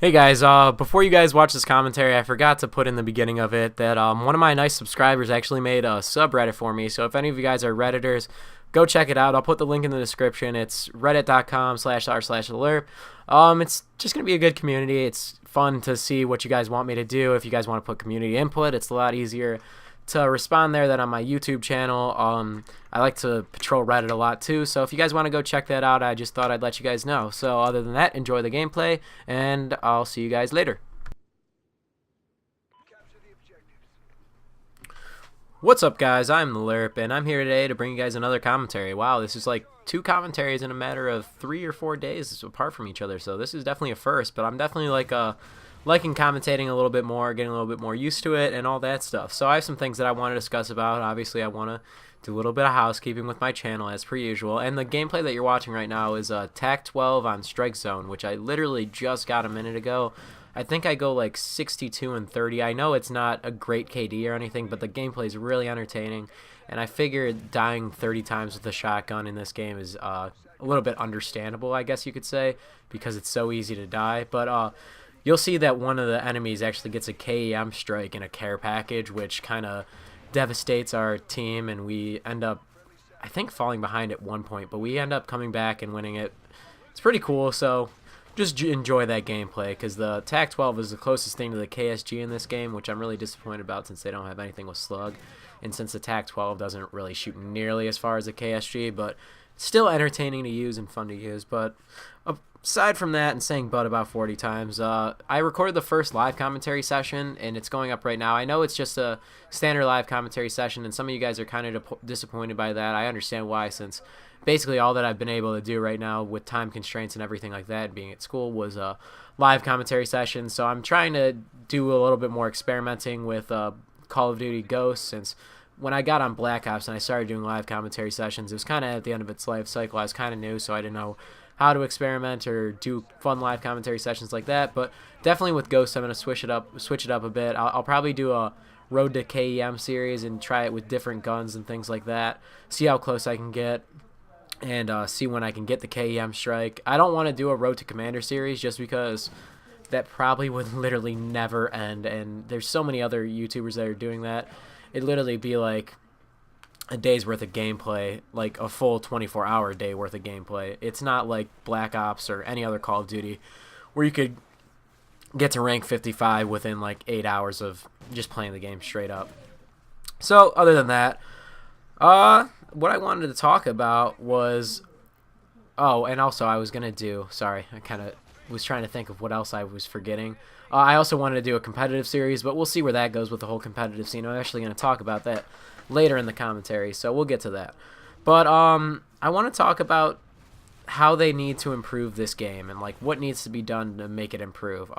Hey guys, before you guys watch this commentary, I forgot to put in the beginning of it that one of my nice subscribers actually made a subreddit for me. So if any of you guys are Redditors, go check it out. I'll put the link in the description. It's reddit.com/r/Lurp. It's just going to be a good community. It's fun to see what you guys want me to do. If you guys want to put community input, it's a lot easier to respond there than on my YouTube channel. I like to patrol Reddit a lot too, so if you guys want to go check that out, I just thought I'd let you guys know. So other than that, enjoy the gameplay, and I'll see you guys later. What's up guys, I'm the Lurp, and I'm here today to bring you guys another commentary. Wow, this is like 2 commentaries in a matter of 3 or 4 days apart from each other, so this is definitely a first, but I'm definitely liking commentating a little bit more, getting a little bit more used to it and all that stuff. So I have some things that I want to discuss about. Obviously I want to do a little bit of housekeeping with my channel as per usual, and the gameplay that you're watching right now is TAC 12 on Strike Zone, which I literally just got a minute ago. I think I go like 62 and 30. I know it's not a great KD or anything, but the gameplay is really entertaining, and I figured dying 30 times with a shotgun in this game is a little bit understandable, I guess you could say, because it's so easy to die. But you'll see that one of the enemies actually gets a KEM strike in a care package, which kind of devastates our team, and we end up, I think, falling behind at one point, but we end up coming back and winning it. It's pretty cool, so just enjoy that gameplay, because the TAC 12 is the closest thing to the KSG in this game, which I'm really disappointed about since they don't have anything with slug, and since the TAC 12 doesn't really shoot nearly as far as the KSG, but still entertaining to use and fun to use. But aside from that, and saying "but" about 40 times, I recorded the first live commentary session, and it's going up right now. I know it's just a standard live commentary session, and some of you guys are kind of disappointed by that. I understand why, since basically all that I've been able to do right now with time constraints and everything like that, being at school, was a live commentary session. So I'm trying to do a little bit more experimenting with Call of Duty Ghosts, since when I got on Black Ops and I started doing live commentary sessions, it was kind of at the end of its life cycle. I was kind of new, so I didn't know how to experiment or do fun live commentary sessions like that. But definitely with Ghosts, I'm going to switch it up a bit. I'll probably do a Road to KEM series and try it with different guns and things like that. See how close I can get, and see when I can get the KEM strike. I don't want to do a Road to Commander series just because that probably would literally never end, and there's so many other YouTubers that are doing that. It'd literally be like a day's worth of gameplay, like a full 24-hour day worth of gameplay. It's not like Black Ops or any other Call of Duty where you could get to rank 55 within like 8 hours of just playing the game straight up. So other than that, what I wanted to talk about was, oh, and also I was gonna do, sorry, I kind of was trying to think of what else I was forgetting. I also wanted to do a competitive series, but we'll see where that goes with the whole competitive scene. I'm actually going to talk about that later in the commentary, so we'll get to that. But I want to talk about how they need to improve this game and like what needs to be done to make it improve.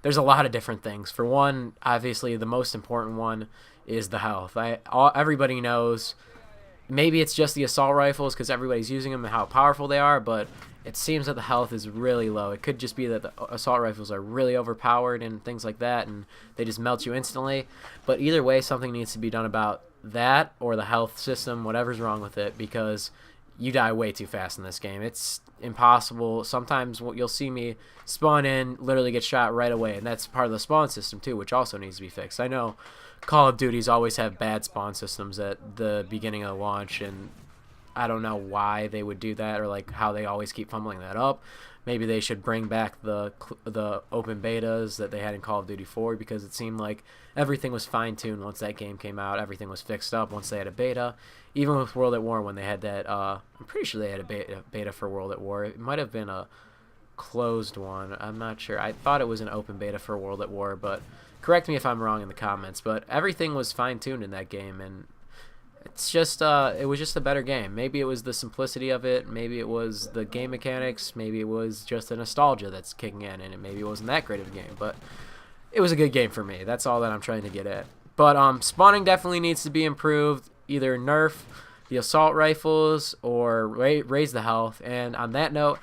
There's a lot of different things. For one, obviously the most important one is the health. Everybody knows, maybe it's just the assault rifles because everybody's using them and how powerful they are, but it seems that the health is really low. It could just be that the assault rifles are really overpowered and things like that, and they just melt you instantly. But either way, something needs to be done about that, or the health system, whatever's wrong with it, because you die way too fast in this game. It's impossible. Sometimes you'll see me spawn in, literally get shot right away, and that's part of the spawn system too, which also needs to be fixed. I know Call of Duties always have bad spawn systems at the beginning of the launch, and I don't know why they would do that, or like how they always keep fumbling that up. Maybe they should bring back the open betas that they had in Call of Duty 4, because it seemed like everything was fine-tuned once that game came out. Everything was fixed up once they had a beta. Even with World at War, when they had that, I'm pretty sure they had a beta for World at War. It might have been a closed one. I'm not sure. I thought it was an open beta for World at War, but correct me if I'm wrong in the comments. But everything was fine-tuned in that game, and it's just it was just a better game. Maybe it was the simplicity of it, maybe it was the game mechanics, maybe it was just the nostalgia that's kicking in, and maybe it wasn't that great of a game, but it was a good game for me. That's all that I'm trying to get at. But spawning definitely needs to be improved. Either nerf the assault rifles or raise the health. And on that note,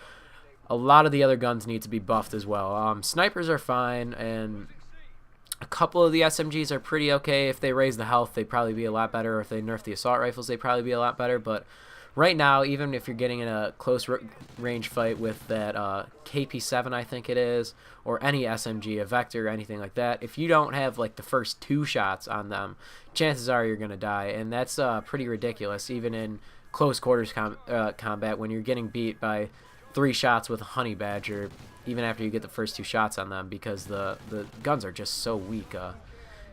a lot of the other guns need to be buffed as well. Snipers are fine, and a couple of the SMGs are pretty okay. If they raise the health, they'd probably be a lot better. If they nerf the assault rifles, they'd probably be a lot better. But right now, even if you're getting in a close range fight with that KP7, I think it is, or any SMG, a Vector, or anything like that, if you don't have like the first 2 shots on them, chances are you're gonna die, and that's pretty ridiculous. Even in close quarters combat, when you're getting beat by 3 shots with a honey badger, even after you get the first 2 shots on them, because the guns are just so weak.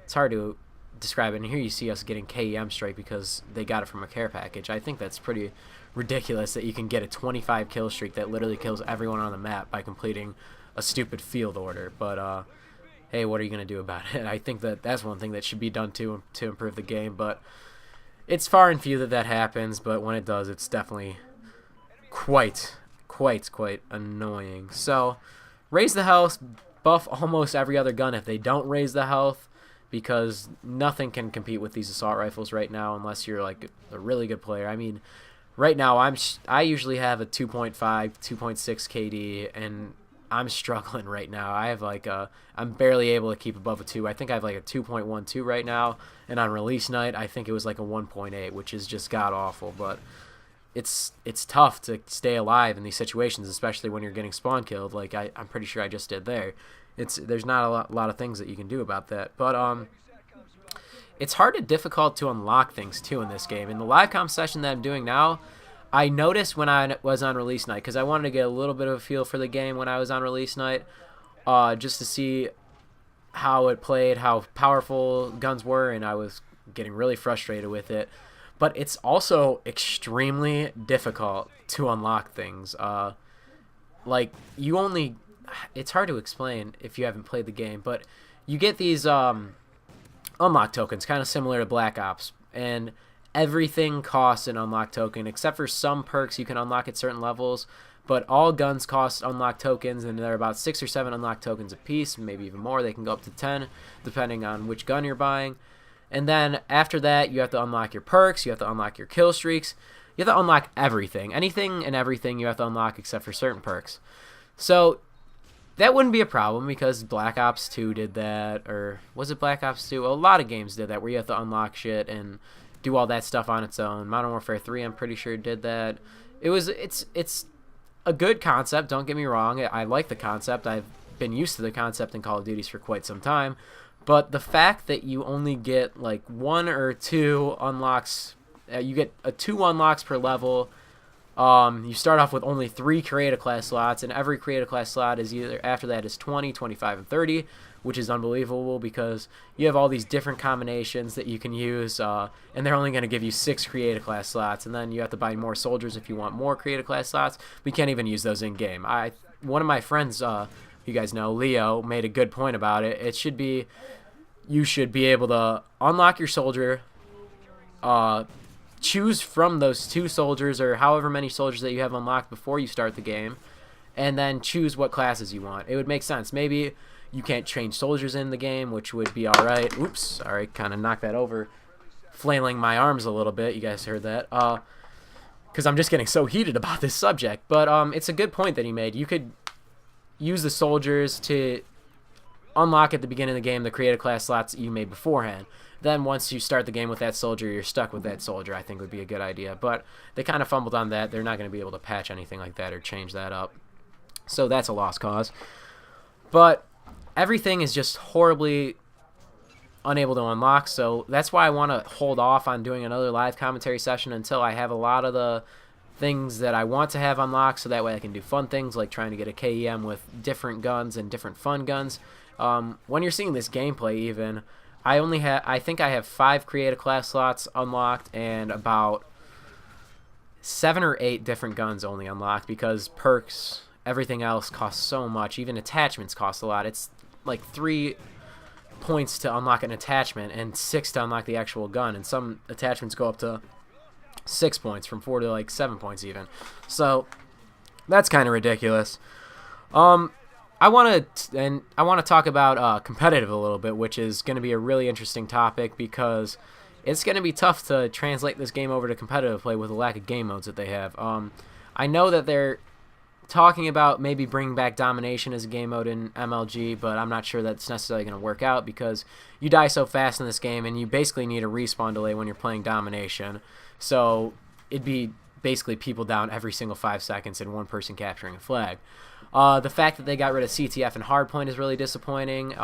It's hard to describe it. And here you see us getting KEM strike because they got it from a care package. I think that's pretty ridiculous that you can get a 25 kill streak that literally kills everyone on the map by completing a stupid field order. But hey, what are you going to do about it? I think that that's one thing that should be done to improve the game, but it's far and few that happens. But when it does, it's definitely quite annoying. So raise the health, buff almost every other gun if they don't raise the health, because nothing can compete with these assault rifles right now unless you're like a really good player. I mean, right now I usually have a 2.5, 2.6 KD, and I'm struggling right now. I have like I'm barely able to keep above a 2. I think I have like a 2.12 right now, and on release night I think it was like a 1.8, which is just god awful. But it's tough to stay alive in these situations, especially when you're getting spawn killed like I'm pretty sure I just did there. There's not a lot of things that you can do about that. But it's hard and difficult to unlock things too in this game. In the live comp session that I'm doing now, I noticed when I was on release night, because I wanted to get a little bit of a feel for the game when I was on release night, just to see how it played, how powerful guns were, and I was getting really frustrated with it. But it's also extremely difficult to unlock things. Like, it's hard to explain if you haven't played the game, but you get these unlock tokens, kind of similar to Black Ops, and everything costs an unlock token, except for some perks you can unlock at certain levels, but all guns cost unlock tokens, and there are about 6 or 7 unlock tokens a piece, maybe even more. They can go up to 10, depending on which gun you're buying. And then after that, you have to unlock your perks, you have to unlock your kill streaks, you have to unlock everything. Anything and everything you have to unlock except for certain perks. So that wouldn't be a problem because Black Ops 2 did that, or was it Black Ops 2? A lot of games did that where you have to unlock shit and do all that stuff on its own. Modern Warfare 3, I'm pretty sure, did that. It's a good concept, don't get me wrong. I like the concept. I've been used to the concept in Call of Duty for quite some time. But the fact that you only get like 1 or 2 unlocks, you get 2 unlocks per level. You start off with only 3 creative class slots, and every creative class slot is either after that is 20, 25, and 30, which is unbelievable because you have all these different combinations that you can use, and they're only going to give you 6 creative class slots, and then you have to buy more soldiers if you want more creative class slots. We can't even use those in game. One of my friends, you guys know, Leo, made a good point about it. You should be able to unlock your soldier, choose from those 2 soldiers or however many soldiers that you have unlocked before you start the game, and then choose what classes you want. It would make sense. Maybe you can't change soldiers in the game, which would be alright. Oops, sorry, kind of knocked that over, flailing my arms a little bit. You guys heard that. Because I'm just getting so heated about this subject. But it's a good point that he made. You could use the soldiers to unlock at the beginning of the game the creative class slots that you made beforehand. Then once you start the game with that soldier, you're stuck with that soldier. I think would be a good idea. But they kind of fumbled on that. They're not going to be able to patch anything like that or change that up. So that's a lost cause. But everything is just horribly unable to unlock. So that's why I want to hold off on doing another live commentary session until I have a lot of the things that I want to have unlocked, so that way I can do fun things like trying to get a KEM with different guns and different fun guns. When you're seeing this gameplay even, I think I have 5 creative class slots unlocked and about 7 or 8 different guns only unlocked because perks, everything else costs so much. Even attachments cost a lot. It's like 3 points to unlock an attachment and 6 to unlock the actual gun, and some attachments go up to 6 points, from 4 to like 7 points even. So that's kind of ridiculous. I want to talk about competitive a little bit, which is going to be a really interesting topic because it's going to be tough to translate this game over to competitive play with the lack of game modes that they have. I know that they're talking about maybe bringing back domination as a game mode in MLG, but I'm not sure that's necessarily going to work out because you die so fast in this game and you basically need a respawn delay when you're playing domination. So it'd be basically people down every single 5 seconds and one person capturing a flag. The fact that they got rid of CTF and Hardpoint is really disappointing.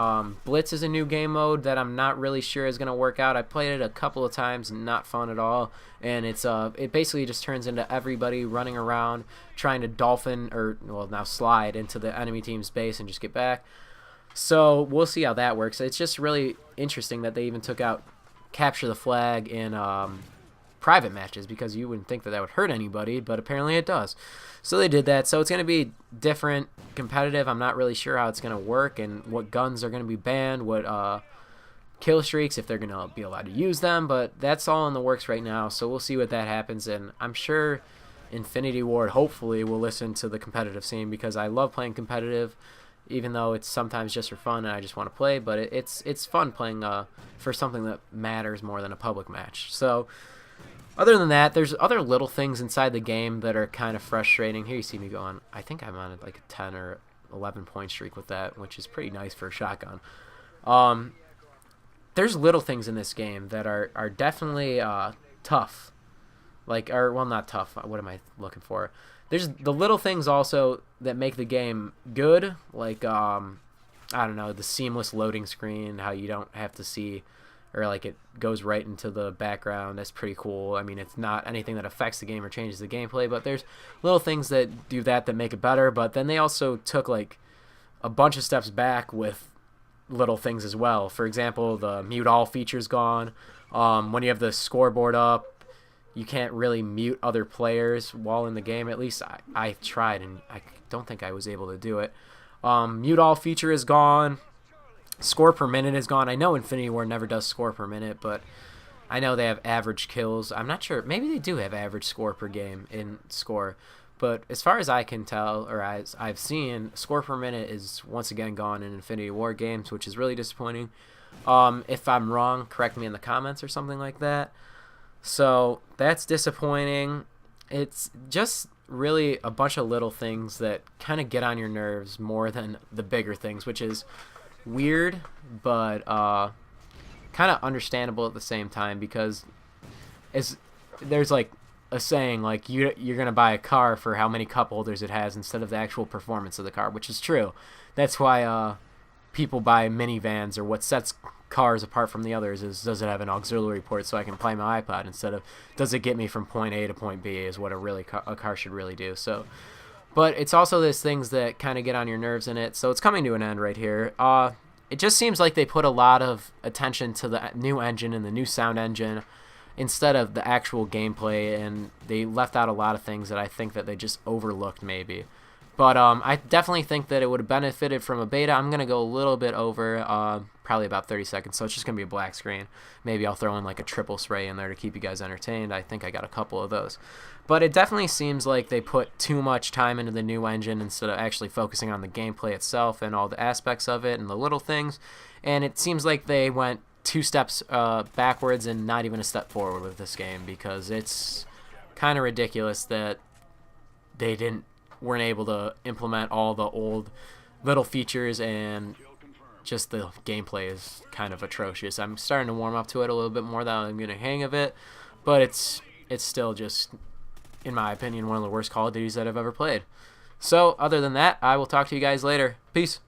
Blitz is a new game mode that I'm not really sure is going to work out. I played it a couple of times, not fun at all. And it basically just turns into everybody running around trying to dolphin, or well, now slide into the enemy team's base and just get back. So we'll see how that works. It's just really interesting that they even took out capture the flag in private matches, because you wouldn't think that that would hurt anybody, but apparently it does. So they did that. So it's going to be different, competitive. I'm not really sure how it's going to work and what guns are going to be banned, what kill streaks, if they're going to be allowed to use them, but that's all in the works right now. So we'll see what that happens, and I'm sure Infinity Ward hopefully will listen to the competitive scene, because I love playing competitive, even though it's sometimes just for fun and I just want to play, but it's fun playing for something that matters more than a public match. So other than that, there's other little things inside the game that are kind of frustrating. Here you see me going, I think I'm on like a 10 or 11 point streak with that, which is pretty nice for a shotgun. There's little things in this game that are definitely tough. Well, not tough. What am I looking for? There's the little things also that make the game good, like I don't know, the seamless loading screen, how you don't have to see, or like it goes right into the background. That's pretty cool. I mean, it's not anything that affects the game or changes the gameplay, but there's little things that do that make it better. But then they also took like a bunch of steps back with little things as well. For example, the mute all feature's gone. When you have the scoreboard up, you can't really mute other players while in the game. At least I tried, and I don't think I was able to do it. Mute all feature is gone. Score per minute is gone. I know Infinity Ward never does score per minute, but I know they have average kills. I'm not sure. Maybe they do have average score per game in score. But as far as I can tell, or as I've seen, score per minute is once again gone in Infinity Ward games, which is really disappointing. If I'm wrong, correct me in the comments or something like that. So that's disappointing. It's just really a bunch of little things that kind of get on your nerves more than the bigger things, which is weird, but kind of understandable at the same time, because there's like a saying, like you're gonna buy a car for how many cup holders it has instead of the actual performance of the car, which is true. That's why people buy minivans, or what sets cars apart from the others is, does it have an auxiliary port so I can play my iPod, instead of does it get me from point A to point B, is what a car should really do. So, but it's also those things that kind of get on your nerves in it. So it's coming to an end right here. It just seems like they put a lot of attention to the new engine and the new sound engine instead of the actual gameplay, and they left out a lot of things that I think that they just overlooked maybe. But I definitely think that it would have benefited from a beta. I'm going to go a little bit over, probably about 30 seconds, so it's just going to be a black screen. Maybe I'll throw in like a triple spray in there to keep you guys entertained. I think I got a couple of those. But it definitely seems like they put too much time into the new engine instead of actually focusing on the gameplay itself and all the aspects of it and the little things. And it seems like they went 2 steps backwards and not even a step forward with this game, because it's kind of ridiculous that they weren't able to implement all the old little features, and just the gameplay is kind of atrocious. I'm starting to warm up to it a little bit more now that I'm getting a hang of it, but it's still just, in my opinion, one of the worst Call of Duties that I've ever played. So other than that, I will talk to you guys later. Peace.